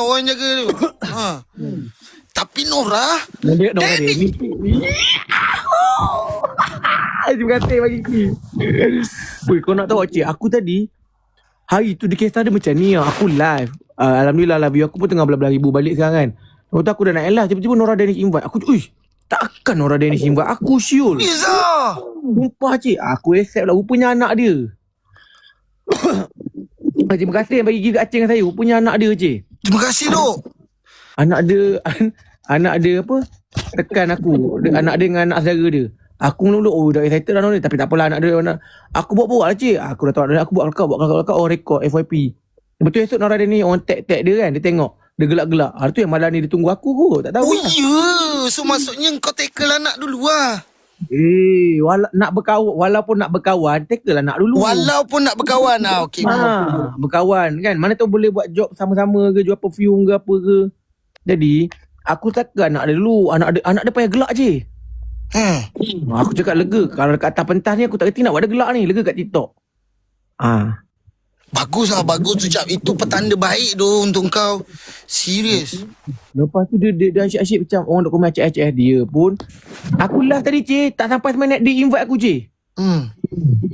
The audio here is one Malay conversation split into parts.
orang jaga tu. Tapi Nora Nora Dennis Dennis. Terima kasih bagi Ki. Woi, kau nak tahu cik, aku tadi hari tu di kisah dia macam ni. Aku live. Alhamdulillah lah, view aku pun tengah belah-belah ribu balik sekarang kan. Lepas tu aku dah nak live, tiba-tiba Nora Dennis invite. Aku, uish, takkan Nora Dennis invite aku, Syul. Iza. Sumpah cik, aku accept lah. Rupanya anak dia. Terima kasih yang bagi gigi acing dengan saya. Rupanya anak dia cik. Terima kasih dok. Anak dia apa, tekan aku. Anak dia dengan anak saudara dia. Aku mula-mula, oh dah excited dah ni. Tapi tak apalah, anak dia. Aku buat-buat lah cik. Aku dah tahu anak dia. Aku buat kelakar. Oh record FYP. Lepas tu esok Nora dia ni, orang tag dia kan. Dia tengok. Dia gelak-gelak. Tu yang malam ni dia tunggu aku kot. Tak tahu Oh lah. ya. So maksudnya kau tackle anak dulu lah. Walaupun nak berkawan, tackle lah nak dulu. Walaupun nak berkawan lah. Okay. Berkawan kan. Mana tahu boleh buat job sama-sama ke, jual perfume ke apa ke. Jadi, aku tackle anak dia dulu. Anak dia payah gelak je. Aku cakap lega. Kalau dekat atas pentas ni aku tak kerti nak buat dia gelak ni. Lega kat TikTok. Bagus lah, bagus tu Cap. Itu petanda baik tu untuk kau. Serius. Lepas tu dia asyik-asyik macam orang duk komen acik-acik dia pun. Aku live tadi cik, tak sampai seminit dia invite aku cik.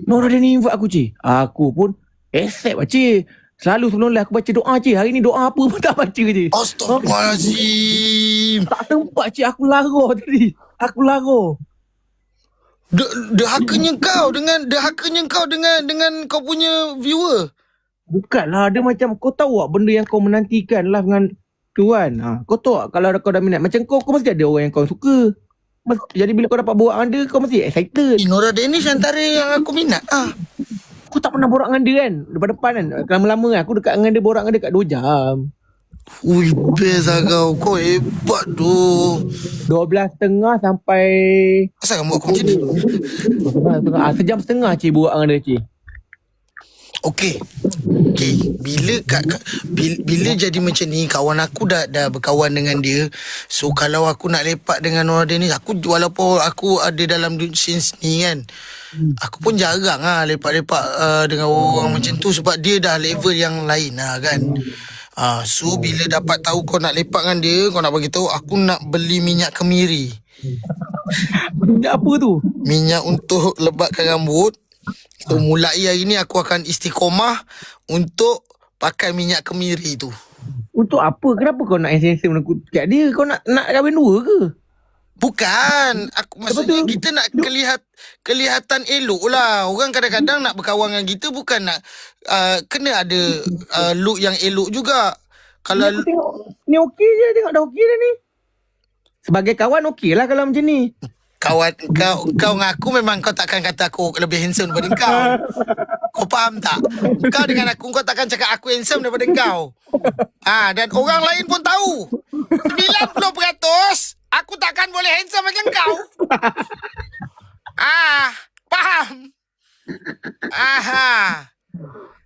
Nora dia ni invite aku cik. Aku pun accept lah cik. Selalu sebelum live aku baca doa cik. Hari ni doa apa pun tak baca cik. Astaghfirullahaladzim. Tak tempat cik, aku lara tadi. Aku lara. Dehakanya kau dengan kau punya viewer. Bukanlah, dia macam kau tahu tak benda yang kau menantikan live dengan tu kan. Kau tahu tak kalau kau dah minat. Macam kau mesti ada orang yang kau suka. Jadi bila kau dapat borak dengan dia, kau mesti excited. Nora Dennis antara yang aku minat. Aku tak pernah borak dengan dia kan. Depan-depan kan. Lama-lama kan. Aku dekat dengan dia, borak dengan dia kat 2 jam. Ui, best lah kau. Kau hebat tu. 12.30 sampai... Asal kamu buat aku macam ni? Sejam setengah cik borak dengan dia cik. Okey. Bila jadi macam ni, kawan aku dah berkawan dengan dia. So kalau aku nak lepak dengan Nora Dennis, walaupun aku ada dalam scene ni kan, aku pun jarang lepak-lepak dengan orang macam tu sebab dia dah level yang lain lah kan. So bila dapat tahu kau nak lepak dengan dia, kau nak bagi tahu aku nak beli minyak kemiri. Minyak apa tu? Minyak untuk lebatkan rambut. So mulai hari ni aku akan istiqomah untuk pakai minyak kemiri tu. Untuk apa? Kenapa kau nak handsome kat dia? Kau nak kahwin 2 ke? Bukan. Maksudnya kita nak kelihatan elok lah. Orang kadang-kadang nak berkawan dengan kita bukan nak kena ada look yang elok juga. Kalau Aku tengok ni okey je, tengok dah okey dah ni. Sebagai kawan okey lah kalau macam ni. kawan kau dengan aku memang kau takkan kata aku lebih handsome daripada kau. Kau faham tak? Kau dengan aku, kau takkan cakap aku handsome daripada kau. Dan orang lain pun tahu 90% aku takkan boleh handsome macam kau. Faham?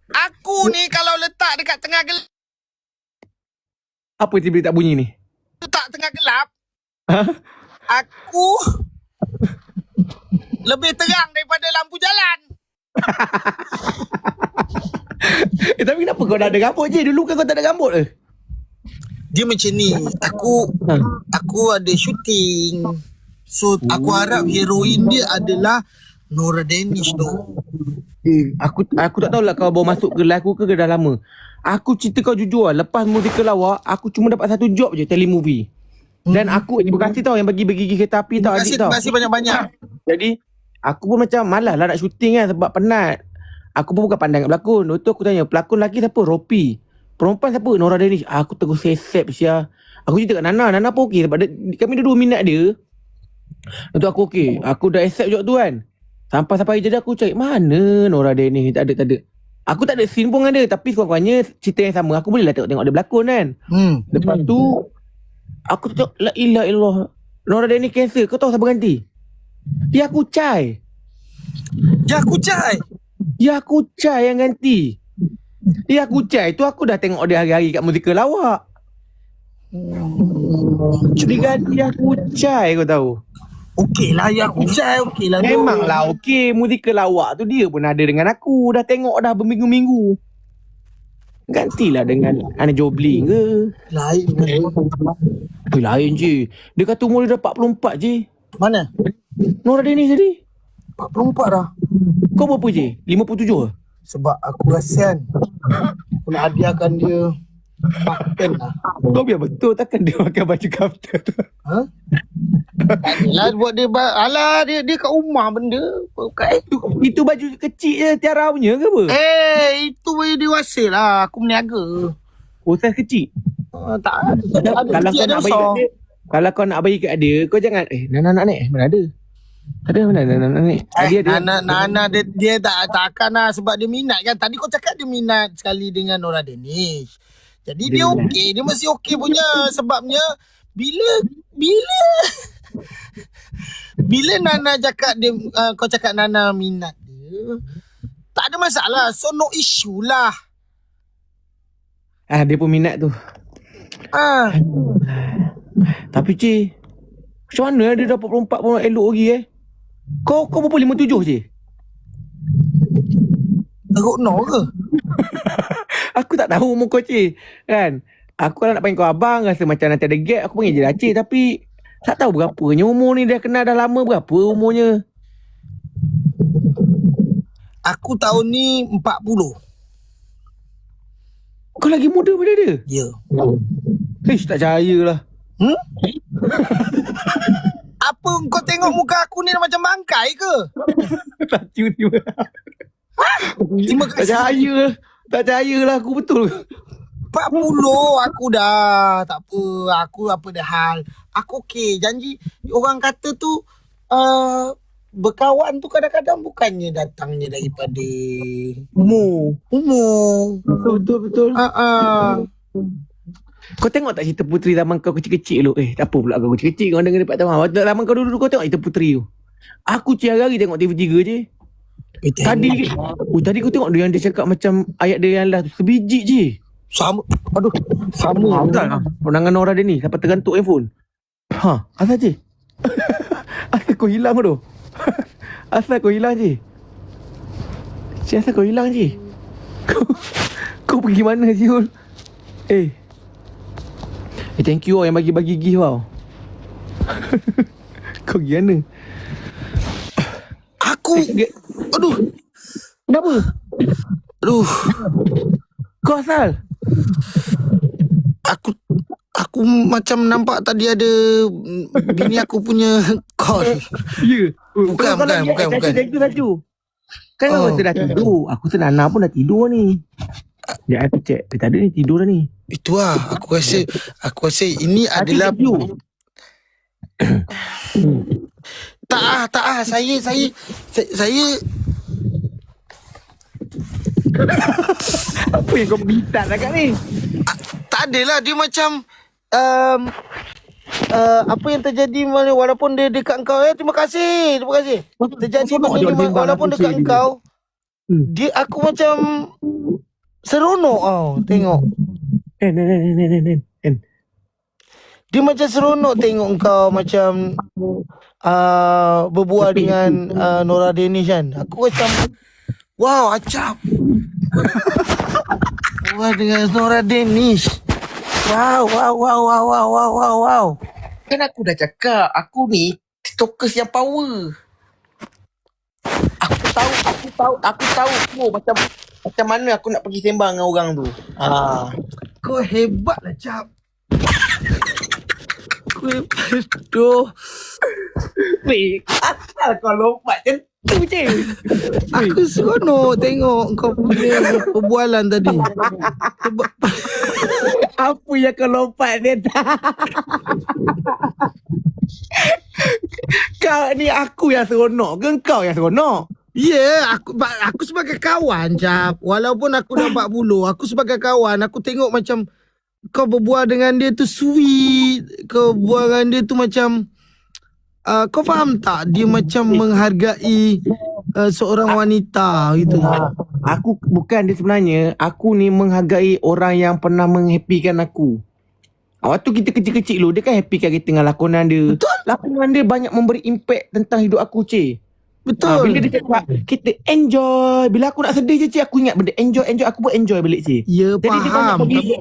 Aku ni kalau letak dekat tengah gelap, Apa tiba-tiba tak bunyi ni? letak tengah gelap, aku lebih terang daripada lampu jalan. Tapi kenapa kau dah ada rambut je? Dulu kan kau tak ada rambut ke? Dia macam ni. Aku ada syuting. So aku harap heroin dia adalah Nora Dennis tu. Aku tak tahulah kau baru masuk ke live aku ke dah lama. Aku cerita kau jujur lah. Lepas Musikal Lawak, aku cuma dapat 1 job je telemovie. Dan aku, terima kasih tau yang bagi kereta api tau. Terima kasih banyak-banyak. Jadi aku pun macam malas lah nak syuting kan sebab penat. Aku pun bukan pandai kat pelakon. Lepas tu aku tanya, pelakon lelaki siapa? Ropi. Perempuan siapa? Nora Dennis. Aku terus accept Syah. Aku cerita kat Nana. Nana pun okey sebab kami dua minat dia. Lepas tu aku okey. Aku dah accept job tu kan. Sampai je dah aku cari mana Nora Dennis ni. Tak ada. Aku tak ada scene pun dengan dia. Tapi sekurang-kurangnya cerita yang sama. Aku boleh lah tengok dia berlakon kan. Lepas tu aku tengok la ilaha illallah. Nora Dennis cancel. Kau tahu siapa ganti? Yaku Chai yang ganti. Yaku Chai tu aku dah tengok dia hari-hari kat Musikal Lawak. Dia ganti Yaku Chai, kau tahu. Okey lah Yaku Chai. Okey lah. Memanglah okey. Musikal Lawak tu dia pun ada dengan aku. Dah tengok dah berminggu-minggu. Gantilah dengan Ana Jobling ke. Lain kan. Lain je. Dia kata umur dia dah 44 je. Mana? Nora Dennis tadi. 44 dah. Kau berapa je? 57 ke? Sebab aku kasihan. Aku nak hadiahkan dia kaftan lah. Kau biar betul, takkan dia pakai baju kaftan tu. Ha? Tak adalah buat dia. Alah, dia kat rumah benda. Pakai. Itu baju kecil je, Tiara punya ke apa? Itu baju dewasa lah. Aku meniaga. Oh, saiz kecil. Tak ada. Kalau kau nak bagi kat dia, kalau kau nak bagi kat dia, kau jangan Nana nak naik. Mana ada? Ada mana Nana naik? Dia Nana dia takkan lah sebab dia minat kan. Tadi kau cakap dia minat sekali dengan Nora Danish. Jadi dia okey, dia masih okey punya sebabnya bila Nana cakap dia kau cakap Nana minat dia, tak ada masalah. So no issue lah. dia pun minat tu. Tapi cik, macam mana dia dapat 44 pun elok lagi Kau berapa 57 je? Teruk no ke? Aku tak tahu umur kau cik. Kan? Aku kalau nak panggil kau abang, rasa macam nanti ada gap, aku panggil je lah cik. Tapi tak tahu berapanya umur ni. Dah kenal dah lama, berapa umurnya? Aku tahun ni 40. Kau lagi muda pada dia? Ya. Tak percaya lah. Apa kau tengok muka aku ni macam bangkai ke? Tak percaya. Terima kasih. Tak percaya lah aku betul. 40 aku dah. Tak apa. Aku apa dah hal. Aku okey. Janji orang kata tu berkawan tu kadang-kadang bukannya datangnya daripada umur. Betul. Kau tengok tak cerita Puteri zaman kau kecil-kecil dulu? Tak apa pula kau kecil-kecil kau dengar dekat tamat. Zaman kau dulu kau tengok cerita Puteri tu. Aku hari-hari tengok TV3 je. Tadi kau tengok dia yang dia cakap macam ayat dia yang lah tu sebiji je. Sama. Betul lah. Pandangan Nora dia ni sampai tergantuk handphone. Asal je? Asal kau hilang tu? Asal kau hilang je? Asal kau hilang je? Kau pergi mana Syul? Thank you yang bagi-bagi gift tau. Kau pergi mana? Aku aduh. Kenapa? Aduh. Kau asal? Aku macam nampak tadi ada bini aku punya call. Ya. Bukan. Laju. Kan kau rasa dah tidur. Aku rasa Nana pun dah tidur ni. Dia aku check. Tak ada ni tidur dah ni. Itu lah. Aku rasa ini adalah tak ah. Saya apa yang kau minta dekat ni? tak adalah. Dia macam apa yang terjadi walaupun dia dekat kau. Terima kasih. Terjadi begini walaupun dekat kau. Aku macam seronok tengok. Dia macam seronok tengok kau macam berbual dengan Nora Danish kan. Aku macam wow, acap. Berbual dengan Nora Danish. Wow. Kan aku dah cakap, aku ni stalkers yang power. Aku tahu macam mana aku nak pergi sembang dengan orang tu. Kau hebat lah, Cap. Kau hebat tu. Asal kau lompat macam tu je. Aku seronok tengok kau punya perbualan tadi. Apa yang kau lompat ni? Kau ni aku yang seronok ke kau yang seronok? Ya, aku sebagai kawan, Cap. Walaupun aku dah 40, aku sebagai kawan, aku tengok macam kau berbual dengan dia tu sweet. Kau berbual dengan dia tu macam kau faham tak? Dia macam menghargai seorang wanita gitu. Aku bukan dia sebenarnya. Aku ni menghargai orang yang pernah menghappykan aku. Waktu kita kecil-kecil dulu, dia kan happykan kita dengan lakonan dia. Betul. Lakonan dia banyak memberi impact tentang hidup aku, cik. Betul. Bila dia cakap kita enjoy. Bila aku nak sedih je cik, aku ingat benda enjoy. Aku pun enjoy balik cik. Ya, Jadi dia banyak faham. bagi.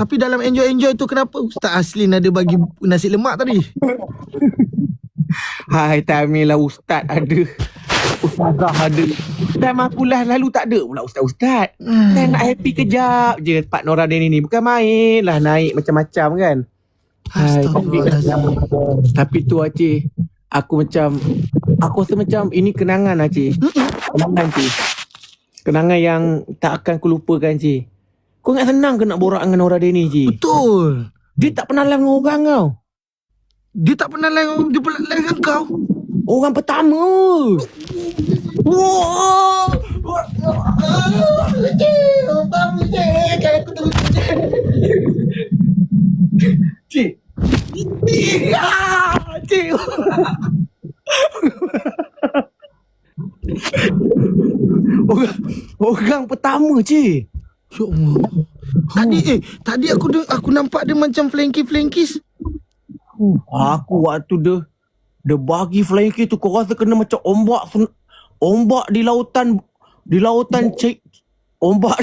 Tapi dalam enjoy tu kenapa Ustaz Aslin ada bagi nasi lemak tadi? Hai Tamil lah ustaz ada. Ustazah ada. Time aku lah lalu tak ada pula ustaz-ustaz. Time nak happy kejap je Pak Noradin ni. Bukan main lah naik macam-macam kan. Hai, tapi tu cik, aku rasa macam ini kenangan cik. Kenangan cik. Kenangan yang tak akan aku lupakan cik. Kau ingat senang ke nak borak dengan orang dia ni cik? Betul. Dia tak pernah layan dengan orang tau. Dia tak pernah layan dengan kau. Orang pertama. Wah. Cik. Cik. Orang pertama cik. Ya Allah. Tadi aku nampak dia macam flanky-flankis. Aku waktu dia bagi flying kiss tu, kau rasa kena macam ombak di lautan cik. Ombak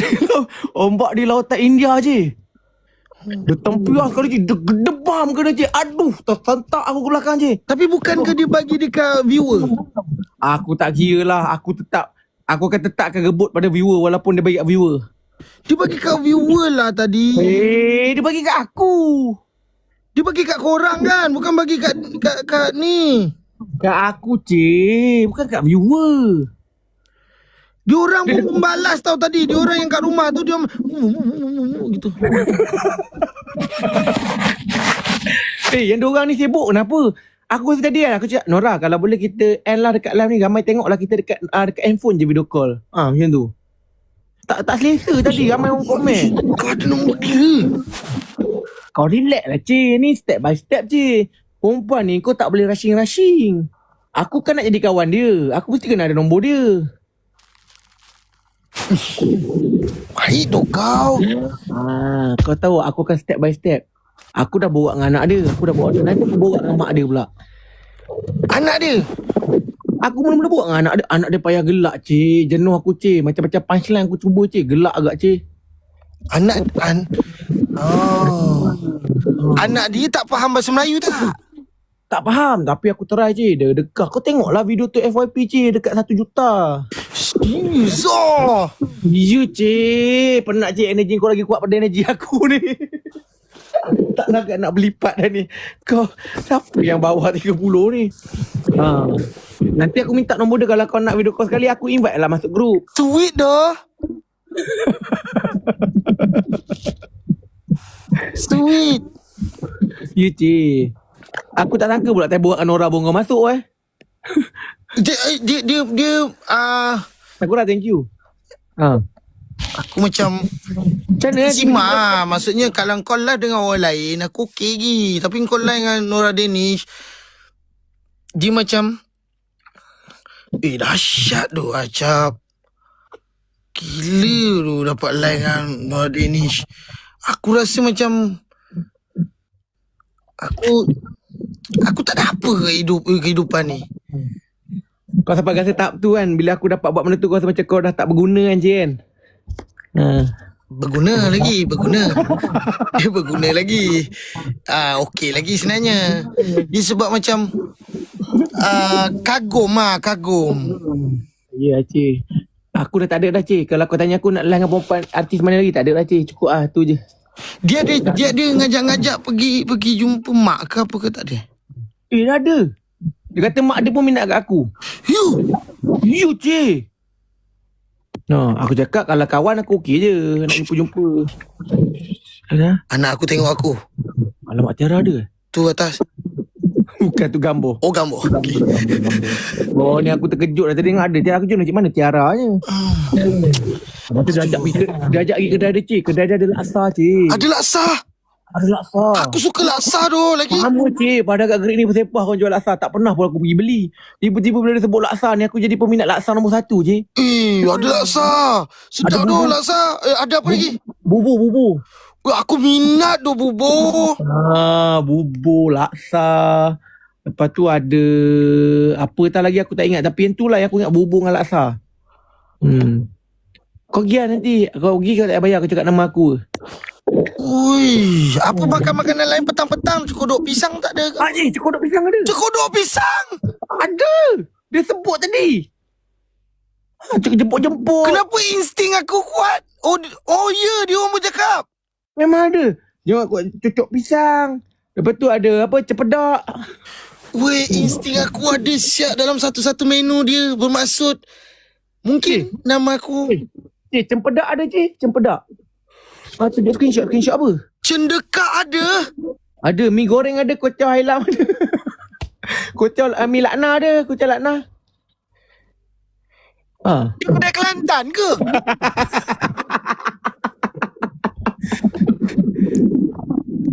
di lautan India je. Dia tempias sekali je, dia gedebam kena je. Aduh, tersentak aku ke belakang je. Tapi bukankah dia bagi dekat viewer? Aku tak kira lah. Aku akan tetapkan rebut pada viewer walaupun dia bagi kat viewer. Dia bagi kat viewer lah tadi. Dia bagi kat aku. Dia bagi kat korang kan, bukan bagi kat ni. Kat aku cik, bukan kat viewer. Dia orang pun membalas tau tadi. Dia orang yang kat rumah tu dia gitu. Yang diorang ni sibuk kenapa? Aku rasa tadi aku cakap, Nora kalau boleh kita end lah dekat live ni, ramai tengok lah kita dekat handphone je video call. Macam tu. Tak selesa tadi, ramai orang komen. Kau ada nombor dia. Kau relax lah cik, ni step by step cik. Perempuan ni kau tak boleh rushing. Aku kan nak jadi kawan dia, aku mesti kena ada nombor dia. Baik tu kau. Kau tahu aku akan step by step. Aku dah borak dengan anak dia. Nanti aku borak dengan mak dia pula. Anak dia? Aku mula-mula borak dengan anak dia. Anak dia payah gelak cik. Jenuh aku cik. Macam-macam punchline aku cuba cik. Gelak agak cik. Anak dia tak faham bahasa Melayu tak? Tak faham. Tapi aku try cik. Dia dekat. Kau tengoklah video tu FYP cik. Dekat 1 juta. Zah. Ya cik. Penat cik, energi kau lagi kuat pada energi aku ni. Tak nak berlipat dah ni. Kau siapa yang bawah 30 ni? Nanti aku minta nombor dia. Kalau kau nak video call sekali, aku invite lah masuk grup. Sweet dah. Sweet. Ya cik. Aku tak sangka pula tak buat Nora Bongga masuk Dia Aku dah thank you. aku macam Sima, maksudnya kalau kau live dengan orang lain aku okey lagi. Tapi kau live dengan Nora Danish, dia macam dahsyat tu Acap. Gila tu dapat live dengan Nora Danish. Aku rasa macam Aku tak ada apa kehidupan ni. Kau sampai rasa tahap tu kan. Bila aku dapat buat benda tu, kau rasa macam kau dah tak berguna kan cik kan. Berguna lagi. Dia berguna lagi. Okey lagi sebenarnya. Dia sebab macam kagum. Ya cik. Aku dah tak ada dah cik. Kalau kau tanya aku nak live dengan perempuan artis mana lagi, tak ada dah cik. Cukup tu je. Dia ada ngajak-ngajak pergi jumpa mak ke apa ke tak ada? Dah ada. Dia kata mak dia pun minat kat aku. You cik. Aku cakap kalau kawan aku okey je. Nak jumpa-jumpa. Anak aku tengok aku. Alamak Tiara ada. Tu atas. Bukan tu gambar. Oh gambar. Okay. Ni aku terkejut dah tadi dengar ada Tiara. Aku cakap mana Tiaranya. Lepas tu dia ajak pergi kedai dia cik. Kedai dia ada laksa cik. Ada laksa? Ada laksa. Aku suka laksa tu lagi. Sama cik. Pada kat gerik ni bersepah kau jual laksa. Tak pernah pun aku pergi beli. Tiba-tiba bila dia sebut laksa ni, aku jadi peminat laksa nombor 1 cik. Ada laksa. Sedap tu laksa. Ada apa lagi? Bubur. Aku minat tu bubur. Bubur, laksa. Lepas tu ada apa tak lagi aku tak ingat. Tapi yang tu lah yang aku ingat berhubung dengan laksa. Kau pergi lah nanti. Kau pergi kau tak payah aku cakap nama aku. Ui, apa makan makanan lain petang-petang? Cekodok pisang tak ada ke? Haji, cekodok pisang ada. Cekodok pisang? Ada. Dia sebut tadi. Jemput-jemput. Kenapa insting aku kuat? Oh ya, dia orang pun cakap. Memang ada. Dia aku cucuk pisang. Lepas tu ada apa, cepedak. Weh, insting aku ada siap dalam satu-satu menu dia. Bermaksud mungkin nama aku Cempedak ada cempedak. Tu dia screenshot apa? Cendekak ada. Ada mi goreng ada, kocau Hailam ada. Kocau mi lakna ada, kocau lakna. Dia kedai Kelantan ke?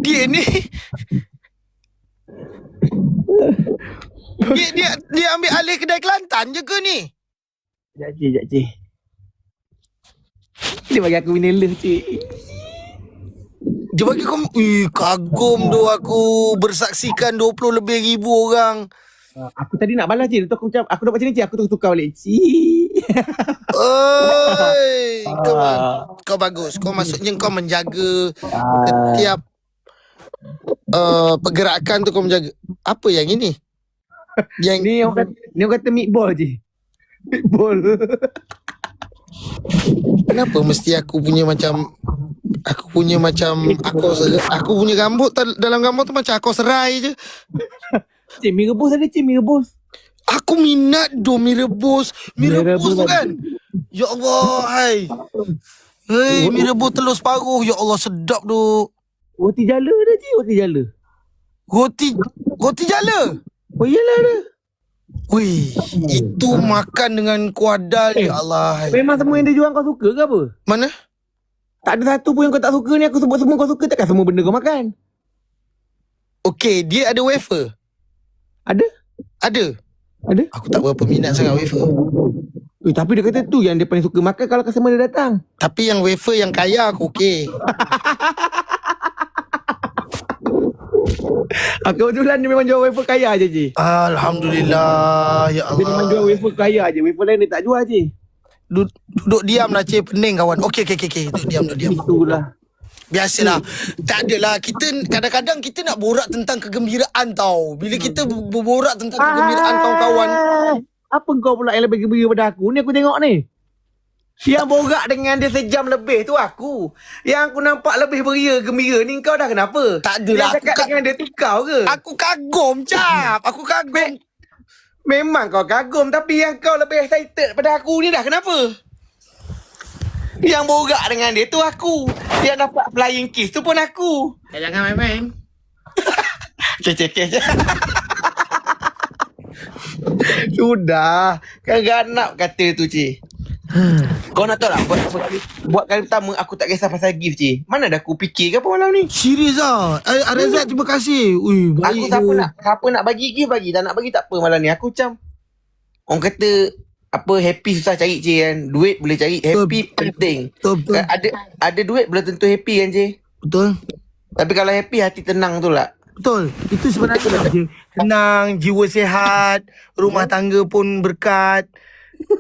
Dia ni dia ambil alih kedai Kelantan je ke ni? Sekejap cik. Dia bagi aku vanilla cik. Dia bagi kau. Kagum tu aku bersaksikan 20 lebih ribu orang. Aku tadi nak balas cik. Aku dapat macam ni cik. Aku tukar balik cik. Oi, kau bagus. Kau maksudnya kau menjaga setiap pergerakan tu kau menjaga. Apa yang ini? Yang Ni orang kata meatball je. Meatball. kenapa mesti aku punya macam aku punya rambut dalam gambar tu macam aku serai je. Cik, mi rebus ada cik, mi rebus. Aku minat mi rebus. Mi rebus tu kan. Ya Allah, hai. Hei, mi rebus telur separuh. Ya Allah, sedap tu. Roti jala ada cik, roti jala. Roti jala. Oh iyalah ada. Wih, itu makan dengan kuadal. Ya Allah, hai. Memang semua yang dia jual kau suka ke apa? Mana? Tak ada satu pun yang kau tak suka ni. Aku sebut semua kau suka. Takkan semua benda kau makan. Okey, dia ada wafer. Ada? Ada. Aku tak berapa minat sangat wafer. Tapi dia kata tu yang dia paling suka makan kalau customer dia datang. Tapi yang wafer yang kaya aku okey. Kebetulan dia memang jual wafer kaya je cik. Alhamdulillah. Ya Allah. Dia memang jual wafer kaya je. Wafer lain dia tak jual cik. Duduk diam lah cik. Pening kawan. Okey. Duduk diam. Itulah. Biasalah. Tak adalah. Kita kadang-kadang kita nak borak tentang kegembiraan tau. Bila kita berborak tentang kegembiraan kawan-kawan. Apa kau pula yang lebih gembira pada aku? Ni aku tengok ni. Yang borak dengan dia sejam lebih tu aku. Yang aku nampak lebih beria gembira ni kau dah kenapa? Tak adalah. Yang cakap dengan dia tu kau ke? Aku kagum cap. Aku kagum. Memang kau kagum. Tapi yang kau lebih excited pada aku ni dah kenapa? Yang borak dengan dia tu aku. Yang dapat flying kiss tu pun aku. Jangan main-main. Cek. Sudah. Kan ganap kata tu cik. Kau nak tahu tak buat kali pertama aku tak kisah pasal gift cik. Mana dah aku fikir ke apa malam ni? Serius lah. Arazat terima kasih. Ui, baik Aku siapa nak bagi gift bagi. Tak nak bagi tak apa malam ni. Aku macam orang kata apa happy susah cari cik kan. Duit boleh cari. Happy penting. Betul. Ada duit belum tentu happy kan cik. Betul. Tapi kalau happy hati tenang tu lah. Betul. Itu sebenarnya tenang, jiwa sihat, rumah tangga pun berkat.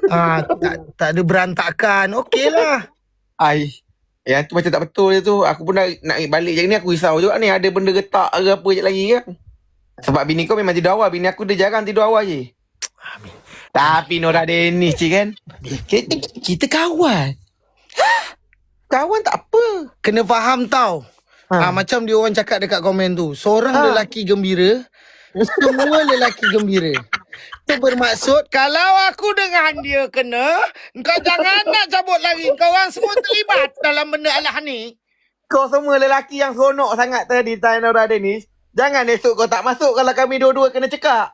Tak ada berantakan. Okeylah. Yang tu macam tak betul je tu. Aku pun nak balik je ni. Aku risau juga ni. Ada benda retak ke apa je lagi kan. Sebab bini kau memang tidur awal. Bini aku dia jarang tidur awal je. Tapi Nora Dennis je kan. Kita kawan. Kawan tak apa. Kena faham tau. Macam dia orang cakap dekat komen tu. Seorang lelaki gembira, semua lelaki gembira. Itu bermaksud kalau aku dengan dia kena, kau jangan nak cabut lari. Kau orang semua terlibat dalam benda alah ni. Kau semua lelaki yang seronok sangat tadi Nora Dennis. Jangan esok kau tak masuk kalau kami dua-dua kena cekak.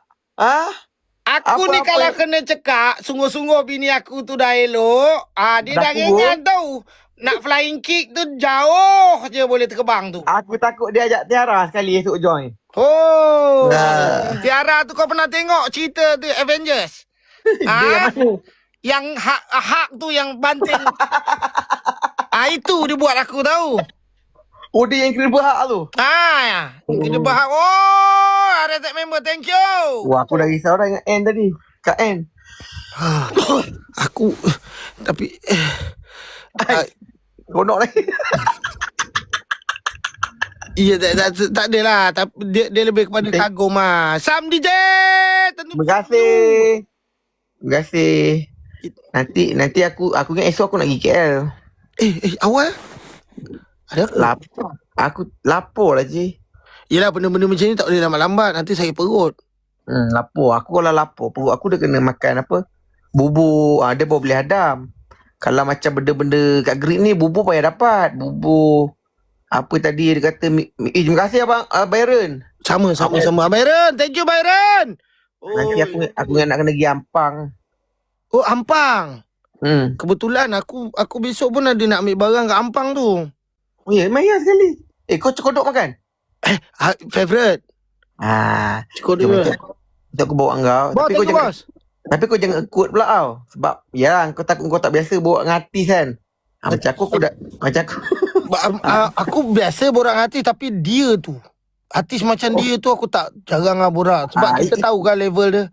Aku ni kalau kena cekak, sungguh-sungguh bini aku tu dah elok. Dia dah ringan tau. Nak flying kick tu jauh je boleh terbang tu. Aku takut dia ajak Tiara sekali esok join. Tiara tu kau pernah tengok cerita tu Avengers? Dia mana? Yang hak tu yang banting. Itu dia buat aku tahu. Oh dia yang Incredible Hulk tu. Incredible Hulk. Oh, Reset member. Thank you. Wah, aku dah risau dah dengan N tadi. Kak N. Aku tapi Konok lagi. iya tak adalah, tapi dia lebih kepada kagum ah. Sam DJ. Terima kasih. Terima kasih. Nanti aku ingat esok aku nak pergi KL. Awal ada apa? Aku lapar lah je. Yelah, benda-benda macam ni tak boleh lambat-lambat, nanti sakit perut. Lapar. Aku kalau lapar, perut aku dah kena makan apa? Bubur. Dia baru boleh hadam. Kalau macam benda-benda kat Greek ni, bubur payah dapat. Bubur. Apa tadi dia kata, terima kasih abang Byron. Sama. Byron, thank you Byron. Nanti aku nak kena pergi Ampang. Oh, Ampang. Kebetulan aku besok pun ada nak ambil barang kat Ampang tu. Oh ya, maya sekali. Kau cekodok makan? Favorite. Cekodok dia. Aku bawa kau. Bawa, thank you bos. Tapi kau jangan ikut pula tau. Sebab ya kau takut kau tak biasa bawa dengan artis kan. Macam aku aku biasa borak dengan artis, tapi dia tu artis macam dia tu aku tak jarang lah borak. Sebab kita tahu kan level dia.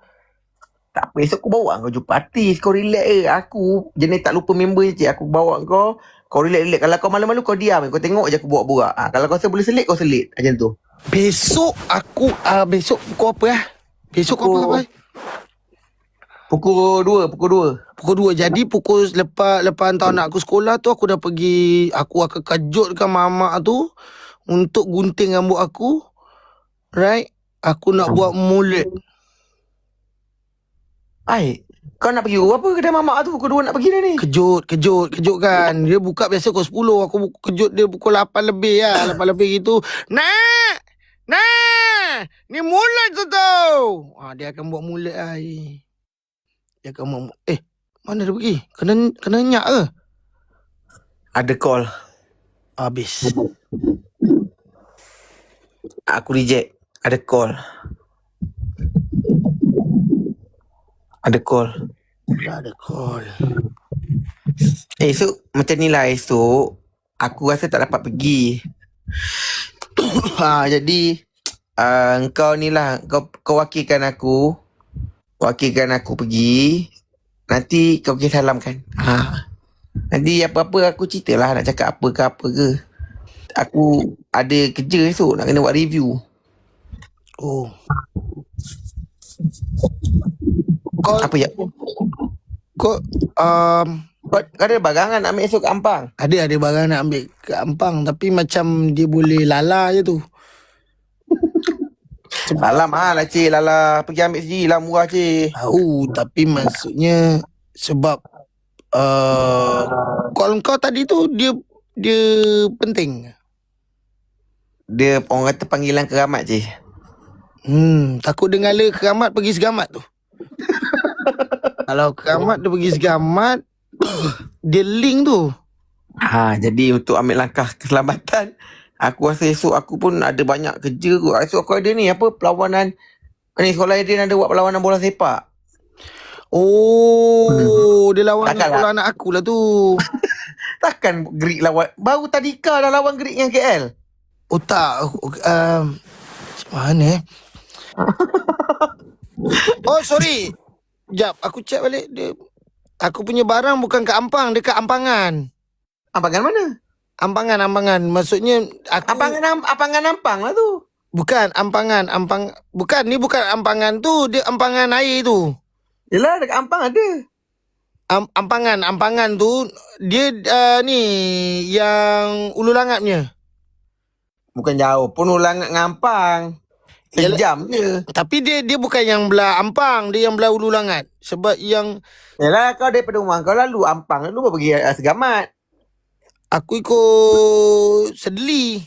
Tak apa, esok aku bawa kau jumpa artis. Kau relax Aku jenis tak lupa member je. Aku bawa kau relax. Kalau kau malu-malu kau diam. Kau tengok je aku borak-borak. Kalau kau rasa boleh selit, kau selit. Macam tu. Besok aku besok pukul apa Besok pukul apa? Pukul 2. Pukul 2. Jadi lepas hantar anak aku sekolah tu, aku dah pergi. Aku akan kejutkan mamak tu untuk gunting rambut aku. Right? Aku nak buat mulut. Kau nak pergi apa kedai mamak tu? Pukul 2 nak pergi dah ni. Kejut kan. Dia buka biasa pukul 10. Aku kejut dia pukul 8 lebih lah. 8 lebih gitu. Nak! Ni mulut tu tau. Dia akan buat mulut lah. Dia akan buat mana dia pergi? Kena nyak ke? Ada call. Habis. Aku reject. Ada call. Ada call. Esok macam ni lah esok. Aku rasa tak dapat pergi. Jadi kau ni lah. Kau wakilkan aku. Pergi. Nanti kau pergi salamkan. Nanti apa-apa aku ceritalah nak cakap apa ke. Aku ada kerja esok. Nak kena buat review. Apa ya? Kau ada barangan nak ambil esok ke Ampang? Ada barang nak ambil ke Ampang, tapi macam dia boleh lala je tu. Lala mahal lah cik. Lala pergi ambil sendiri lah, murah cik. Tahu, tapi maksudnya sebab call kau tadi tu dia penting. Dia orang kata panggilan keramat cik. Takut dengar le keramat pergi segamat tu. Kalau keramat dia pergi segamat, dia link tu. Jadi untuk ambil langkah keselamatan, aku rasa esok aku pun ada banyak kerja kot. Esok aku ada ni apa, perlawanan ni, sekolah Aiden ada buat perlawanan bola sepak. Dia lawan sekolah anak aku lah tu. Takkan Greek lawan, baru Tadika dah lawan Greek yang KL. Tak. Mana sorry. Jap, aku check balik dia. Aku punya barang bukan kat Ampang, dekat Ampangan. Ampangan mana? Ampangan. Maksudnya aku Ampangan Ampang lah tu. Bukan Ampangan. Bukan, ni bukan Ampangan tu, dia Ampangan air tu. Yelah, dekat Ampang ada. Ampangan tu dia ni yang Ulu Langat punya. Bukan jauh pun Ulu Langat dengan Ampang. Sejam je. Tapi dia bukan yang belah Ampang, dia yang belah Ulu Langat. Sebab yang yalah, kau daripada rumah kau lalu Ampang, lalu pergi Segamat. Aku ikut Sedeli.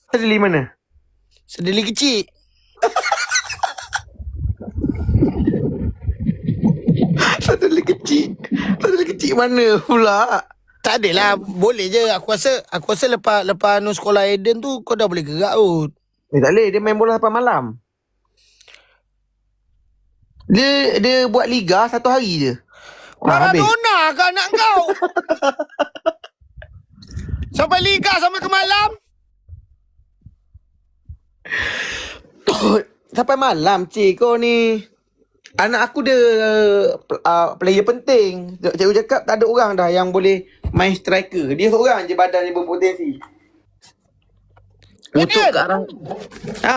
Sedeli mana? Sedeli kecil. Sedeli kecil mana pula? Tak adalah, boleh je. Aku rasa lepas anu sekolah Aiden tu kau dah boleh gerak kot. Tak boleh, dia main bola sampai malam. Dia buat liga 1 hari je. Maradona ke anak kau? Sampai liga sampai ke malam? sampai malam cik kau ni. Anak aku dia player penting. Cikgu cakap tak ada orang dah yang boleh main striker. Dia seorang je badan dia berpotensi. Untuk ke arah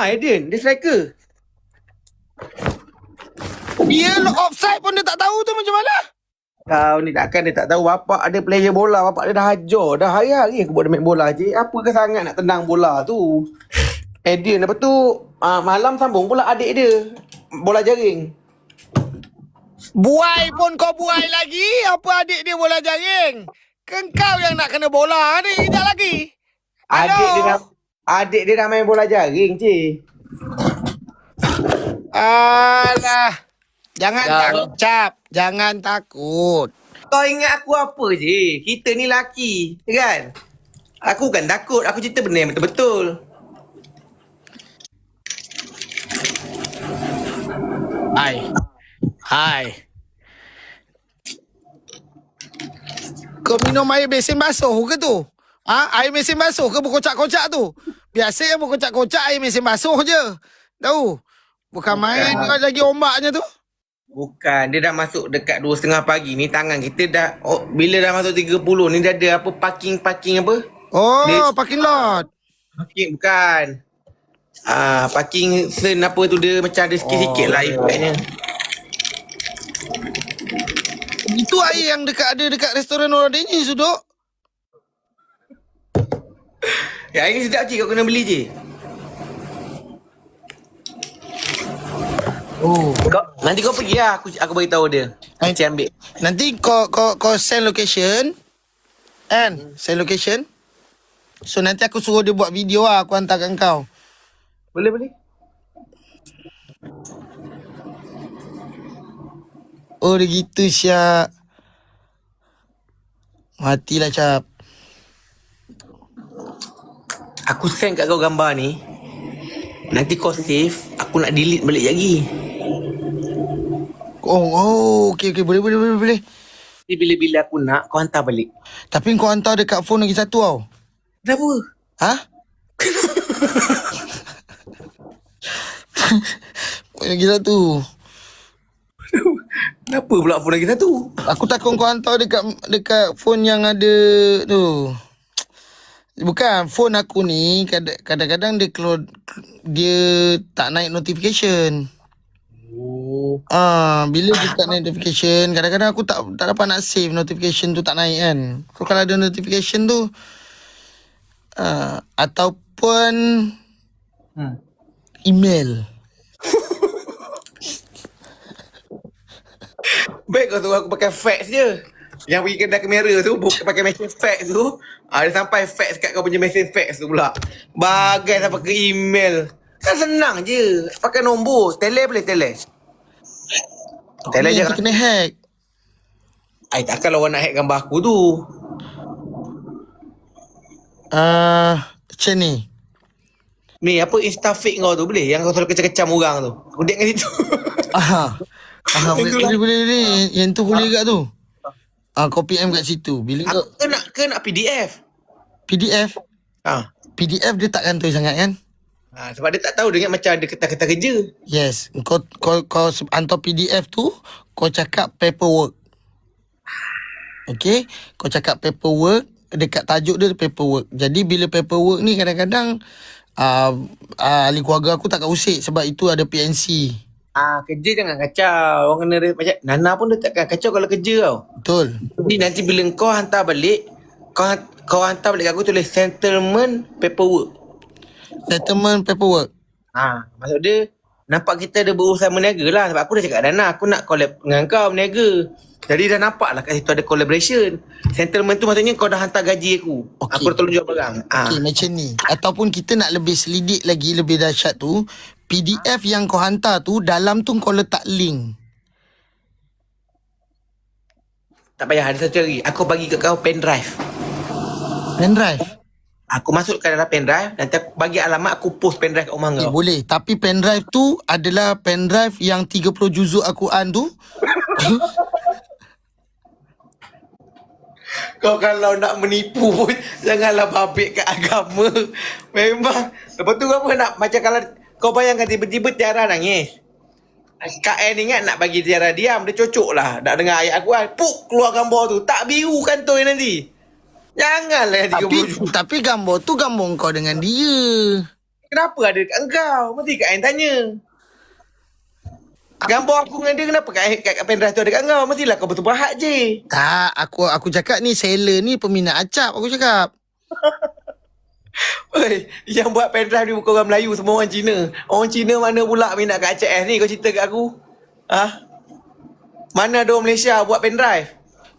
Aiden, dia striker. Dia offside pun dia tak tahu tu macam mana? Kau ni takkan dia tak tahu bapak ada player bola, bapak dia dah hajar. Dah hari-hari aku buat dia main bola je. Apa ke sangat nak tendang bola tu? Aiden, lepas tu malam sambung pula adik dia bola jaring. Buai pun kau buai lagi. Apa adik dia bola jaring? Kan kau yang nak kena bola ni. Kejap lagi. Adik dia dah main bola jaring, cik. Alah. Jangan takut, Cap. Jangan takut. Kau ingat aku apa je? Kita ni laki, kan? Aku kan takut. Aku cerita benda yang betul-betul. Hai. Kau minum air mesin basuh ke tu? Air mesin basuh ke berkocak-kocak tu? Biasa yang berkocak-kocak air mesin basuh je. Tahu? Bukan main lagi ombaknya tu. Bukan, dia dah masuk dekat 2:30 pagi ni. Tangan kita dah bila dah masuk 30 ni dah ada apa parking apa? Parking lot. Parking bukan. Parking sen apa tu dia macam ada sikit-sikit lah effectnya. Itu air yang dekat restoran Nora Deni Suduk. Ya, air ni sedap cik, kau kena beli je. Nanti kau pergi lah, aku bagi tahu dia. Cik ambil. Nanti kau send location. Kan? Send location. So nanti aku suruh dia buat video lah. Aku hantarkan kau. Boleh. Oh dia gitu Syak. Matilah Cap. Aku send kat kau gambar ni. Nanti kau save, aku nak delete balik lagi. Okay. Boleh. Nanti bila-bila aku nak, kau hantar balik. Tapi kau hantar dekat phone lagi satu tau. Kenapa? Lagi satu. Kenapa pula phone lagi satu? Aku takut kau hantar dekat phone yang ada tu. Bukan, phone aku ni kadang-kadang dia tak naik notification. Bila dia tak naik notification, kadang-kadang aku tak dapat nak save notification tu tak naik kan. So kalau ada notification tu ataupun email. Baik kau suruh aku pakai fax je. Yang pergi kedai kamera tu pakai mesin fax tu. Dia sampai fax kat kau punya mesin fax tu pula. Bagai sampai ke email. Kan senang je. Pakai nombor. Tele boleh tele. Tele je Nanti kena hack. Takkan lawan nak hack gambar aku tu. Macam ni. Ni apa Insta fake kau tu boleh? Yang kau selalu kecam-kecam orang tu. Aku dek kat situ. Boleh. Yang tu boleh kat tu. Kau PM kat situ. Bila kau Ke nak PDF? PDF PDF dia takkan tu sangat kan. Sebab dia tak tahu, dia ingat macam ada kertas-kertas kerja. Yes. Kau hantar PDF tu, kau cakap paperwork. Okay. Kau cakap paperwork, dekat tajuk dia paperwork. Jadi bila paperwork ni kadang-kadang ahli keluarga aku takkan usik sebab itu ada PNC. Kerja jangan kacau. Orang kena macam Nana pun dia takkan kacau kalau kerja tau. Betul. Jadi nanti bila kau hantar balik, kau hantar balik kat aku tulis settlement paperwork. Settlement paperwork. Maksud dia nampak kita ada berusaha meniaga lah. Sebab aku dah cakap Nana, aku nak collab dengan kau meniaga. Jadi dah nampak lah kat situ ada collaboration. Settlement tu maksudnya kau dah hantar gaji aku. Okay. Aku dah tolong jual barang. Okay, macam ni. Ataupun kita nak lebih selidik lagi, lebih dahsyat tu, PDF yang kau hantar tu, dalam tu kau letak link. Tak payah, ada satu lagi. Aku bagi kat kau pendrive. Pendrive? Aku masukkan dalam pendrive. Nanti aku bagi alamat, aku post pendrive kat rumah kau. Boleh. Tapi pendrive tu adalah pendrive yang 30 juzuk Al-Quran tu. Kau kalau nak menipu pun janganlah babik kat agama. Memang. Lepas tu apa nak macam Kau bayangkan tiba-tiba Tiara nangis. Kak N ingat nak bagi Tiara diam. Dia cocok lah. Tak dengar ayat aku kan. Puk keluar gambar tu. Tak biru kantoi nanti. Janganlah 30 juta. Tapi gambar tu gambar kau dengan dia. Kenapa ada dekat engkau? Mesti Kak N tanya. Gambar aku dengan dia kenapa kat pendrive tu ada kat engkau? Mestilah kau betul bahat je. Tak, aku cakap ni seller ni peminat acap aku cakap. Oi, yang buat pendrive ni bukan orang Melayu, semua orang Cina. Orang Cina mana pula minat kat ACS ni? Kau cerita kat aku. Ha? Mana ada orang Malaysia buat pendrive?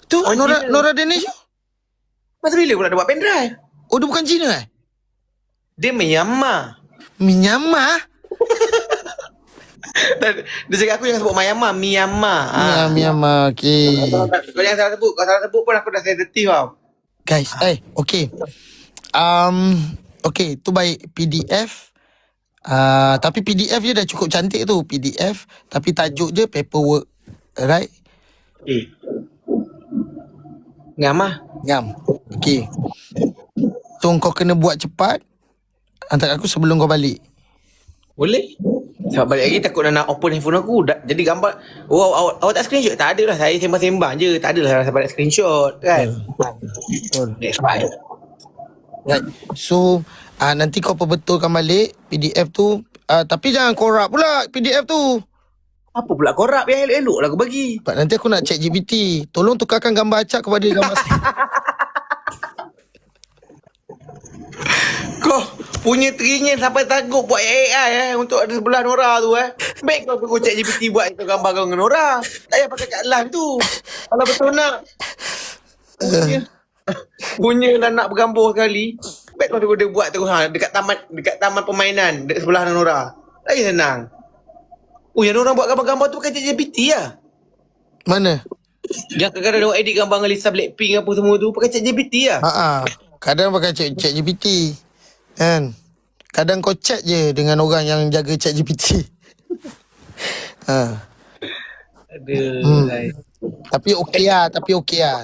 Tu Orang Cina. Nora Danish. Masa bila pula dia buat pendrive? Oh, dia bukan Cina eh? Dia Myanmar. Myanmar? Dia cakap aku jangan sebut Myanmar. Ha. Myanmar, okey. Kau jangan salah sebut. Kau salah sebut pun aku dah sensitif tau. Guys, okey. Okay, tu baik PDF. Tapi PDF je dah cukup cantik tu, PDF. Tapi tajuk je paperwork. Alright? Ngam lah. Ngam. Okay. So kau kena buat cepat. Hantar aku sebelum kau balik. Boleh? Sebab balik lagi takut nak open handphone aku. Jadi gambar. Awak tak screenshot? Tak ada lah. Saya sembang-sembang je. Tak adalah sampai nak screenshot kan. Betul. That's right. Right. So nanti kau perbetulkan balik PDF tu. Tapi jangan korup pula PDF tu. Apa pula korap yang elok-elok lah aku bagi. Sebab nanti aku nak check GPT. Tolong tukarkan gambar acak kepada gambar Kau punya teringin sampai takut buat AI untuk ada sebelah Nora tu Baik kau cek GPT buat itu gambar kau dengan Nora. Tak payah pakai kat live tu. Kalau betul nak punya lah nak bergambar sekali. Baik kau dia buat terus dekat taman permainan dekat sebelah Nora. Lagi senang. Yang Nora buat gambar-gambar tu pakai cek GPT lah. mana? Yang kadang-kadang orang edit gambar dengan Lisa Blackpink apa semua tu pakai cek GPT lah. Kadang pakai chat GPT. Kan? Kadang kau chat je dengan orang yang jaga chat GPT. Tapi okey lah.